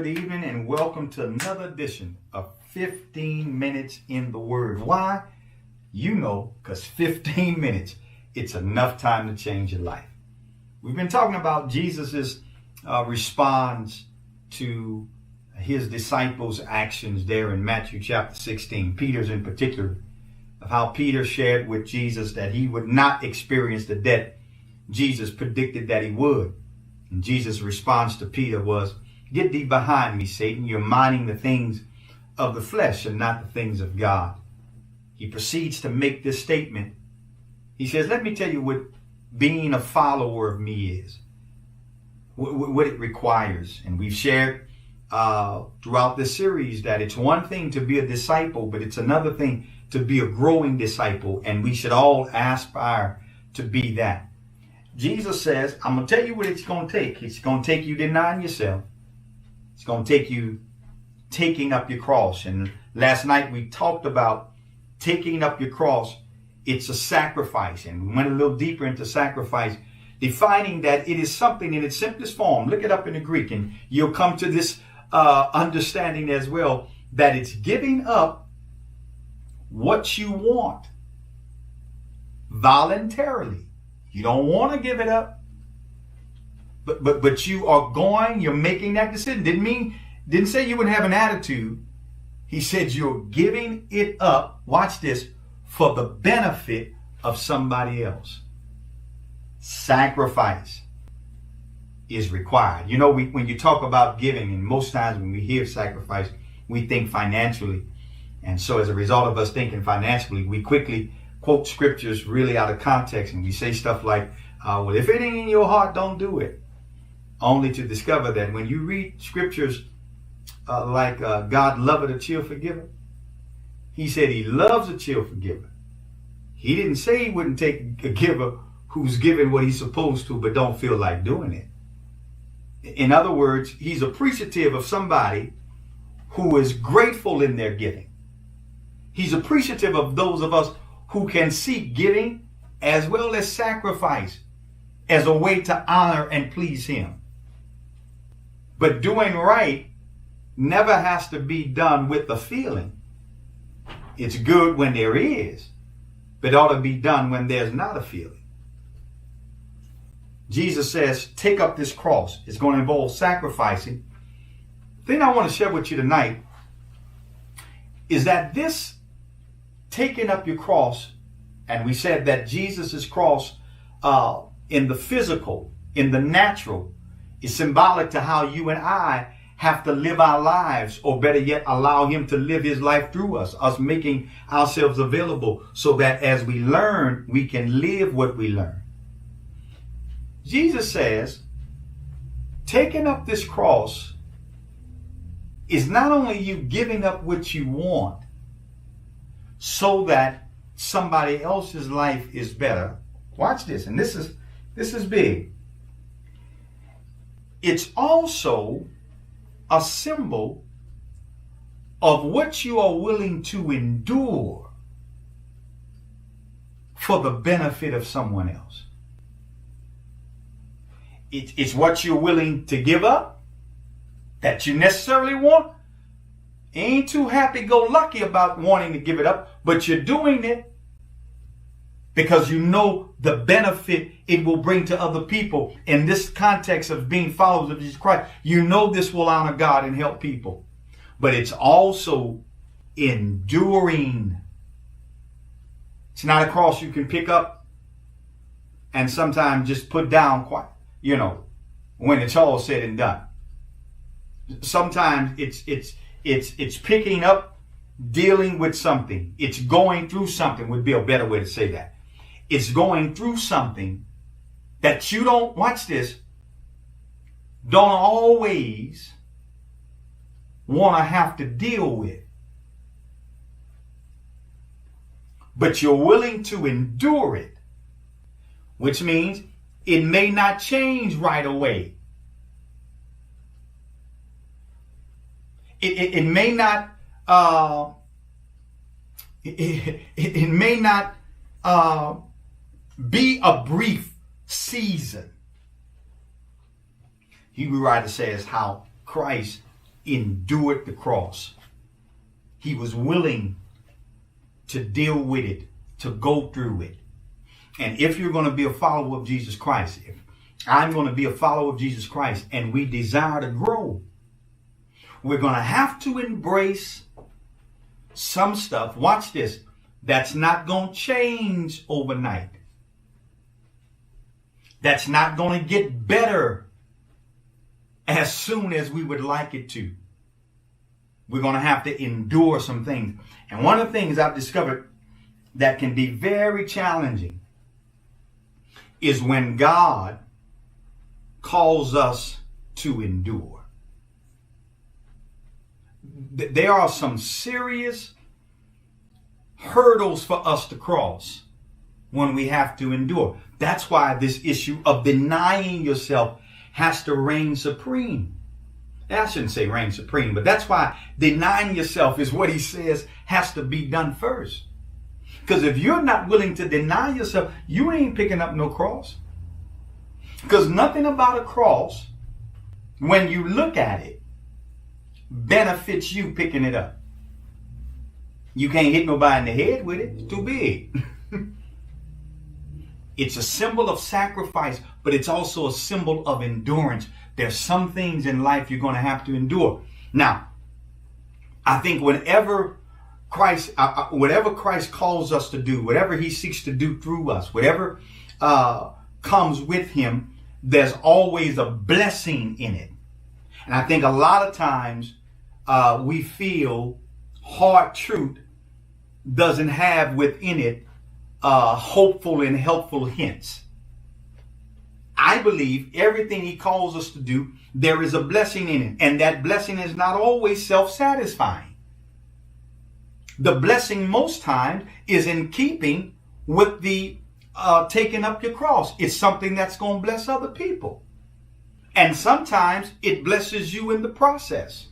good evening, and welcome to another edition of 15 Minutes in the Word. Why? You know, because 15 minutes, it's enough time to change your life. We've been talking about Jesus's response to his disciples' actions there in Matthew chapter 16, Peter's in particular, of how Peter shared with Jesus that he would not experience the death Jesus predicted that he would. And Jesus' response to Peter was, "Get thee behind me, Satan. You're minding the things of the flesh and not the things of God." He proceeds to make this statement. He says, let me tell you what being a follower of me is, what it requires. And we've shared throughout this series that it's one thing to be a disciple, but it's another thing to be a growing disciple. And we should all aspire to be that. Jesus says, I'm going to tell you what it's going to take. It's going to take you denying yourself. It's going to take you taking up your cross. And last night we talked about taking up your cross. It's a sacrifice. And we went a little deeper into sacrifice, defining that it is something in its simplest form. Look it up in the Greek and you'll come to this understanding as well, that it's giving up what you want voluntarily. You don't want to give it up, but you are going, you're making that decision. Didn't say you would have an attitude. He said you're giving it up, watch this, for the benefit of somebody else. Sacrifice is required. You know, when you talk about giving, and most times when we hear sacrifice, we think financially. And so as a result of us thinking financially, we quickly quote scriptures really out of context, and we say stuff like, well, if it ain't in your heart, don't do it. Only to discover that when you read scriptures like God loveth a cheerful giver, he said he loves a cheerful giver. He didn't say he wouldn't take a giver who's giving what he's supposed to but don't feel like doing it. In other words, he's appreciative of somebody who is grateful in their giving. He's appreciative of those of us who can see giving as well as sacrifice as a way to honor and please him. But doing right never has to be done with a feeling. It's good when there is, but it ought to be done when there's not a feeling. Jesus says, take up this cross. It's going to involve sacrificing. The thing I want to share with you tonight is that this taking up your cross, and we said that Jesus' cross in the physical, in the natural, is symbolic to how you and I have to live our lives, or better yet, allow him to live his life through us making ourselves available so that as we learn, we can live what we learn. Jesus says, taking up this cross is not only you giving up what you want so that somebody else's life is better. Watch this, and this is big. It's also a symbol of what you are willing to endure for the benefit of someone else. It's what you're willing to give up that you necessarily want. Ain't too happy-go-lucky about wanting to give it up, but you're doing it because you know the benefit it will bring to other people. In this context of being followers of Jesus Christ, you know this will honor God and help people. But it's also enduring. It's not a cross you can pick up and sometimes just put down quite, when it's all said and done. Sometimes it's picking up, dealing with something. It's going through something would be a better way to say that. It's going through something that you don't, watch this, don't always want to have to deal with. But you're willing to endure it, which means it may not change right away. It may not it may not be a brief season. Hebrew writer says how Christ endured the cross. He was willing to deal with it, to go through it. And if you're going to be a follower of Jesus Christ, if I'm going to be a follower of Jesus Christ, and we desire to grow, we're going to have to embrace some stuff. Watch this. That's not going to change overnight. That's not going to get better as soon as we would like it to. We're going to have to endure some things. And one of the things I've discovered that can be very challenging is when God calls us to endure. There are some serious hurdles for us to cross when we have to endure. That's why this issue of denying yourself has to reign supreme. And I shouldn't say reign supreme, but that's why denying yourself is what he says has to be done first. Because if you're not willing to deny yourself, you ain't picking up no cross. Because nothing about a cross, when you look at it, benefits you picking it up. You can't hit nobody in the head with it. It's too big. It's a symbol of sacrifice, but it's also a symbol of endurance. There's some things in life you're going to have to endure. Now, I think whatever Christ calls us to do, whatever he seeks to do through us, whatever comes with him, there's always a blessing in it. And I think a lot of times we feel hard truth doesn't have within it hopeful and helpful hints. I believe everything he calls us to do, there is a blessing in it. And that blessing is not always self-satisfying. The blessing most times is in keeping with the taking up your cross. It's something that's going to bless other people. And sometimes it blesses you in the process.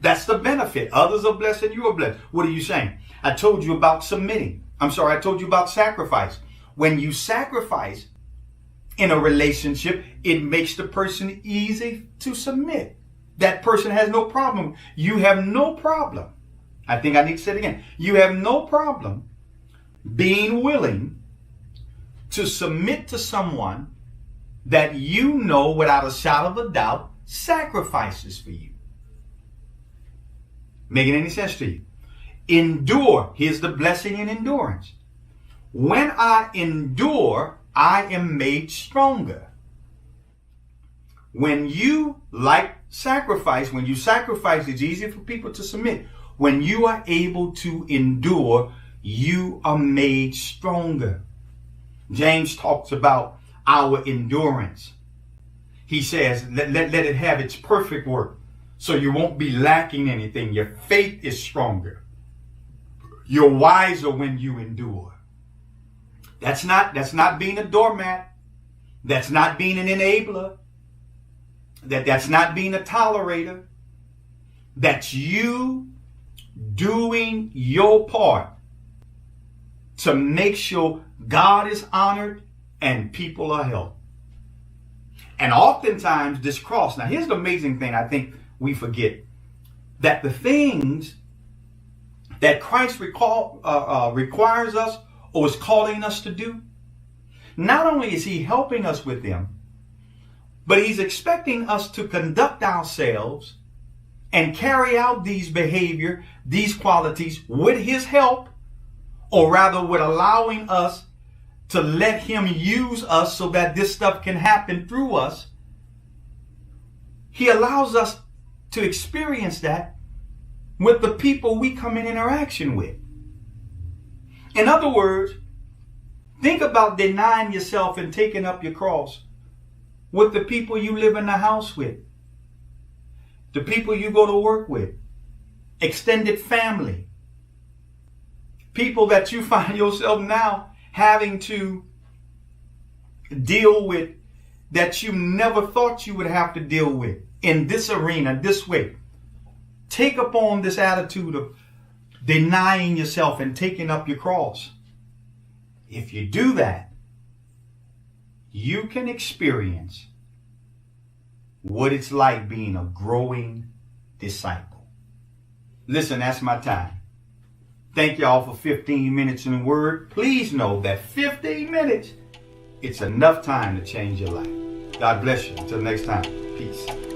That's the benefit. Others are blessed and you are blessed. What are you saying? I told you about submitting. I told you about sacrifice. When you sacrifice in a relationship, it makes the person easy to submit. That person has no problem. You have no problem. I think I need to say it again. You have no problem being willing to submit to someone that you know without a shadow of a doubt sacrifices for you. Making any sense to you? Endure. Here's the blessing in endurance. When I endure, I am made stronger. When you sacrifice, it's easier for people to submit. When you are able to endure, you are made stronger. James talks about our endurance. He says, let it have its perfect work, so you won't be lacking anything. Your faith is stronger. You're wiser when you endure. That's not being a doormat. That's not being an enabler. That's not being a tolerator. That's you doing your part to make sure God is honored and people are helped. And oftentimes this cross, now here's the amazing thing I think we forget, that the things that Christ requires us or is calling us to do, not only is he helping us with them, but he's expecting us to conduct ourselves and carry out these behavior, these qualities with his help, or rather with allowing us to let him use us so that this stuff can happen through us. He allows us to experience that with the people we come in interaction with. In other words, think about denying yourself and taking up your cross with the people you live in the house with, the people you go to work with, extended family, people that you find yourself now having to deal with that you never thought you would have to deal with in this arena, this way. Take upon this attitude of denying yourself and taking up your cross. If you do that, you can experience what it's like being a growing disciple. Listen, that's my time. Thank y'all for 15 minutes in the Word. Please know that 15 minutes, it's enough time to change your life. God bless you. Until next time, peace.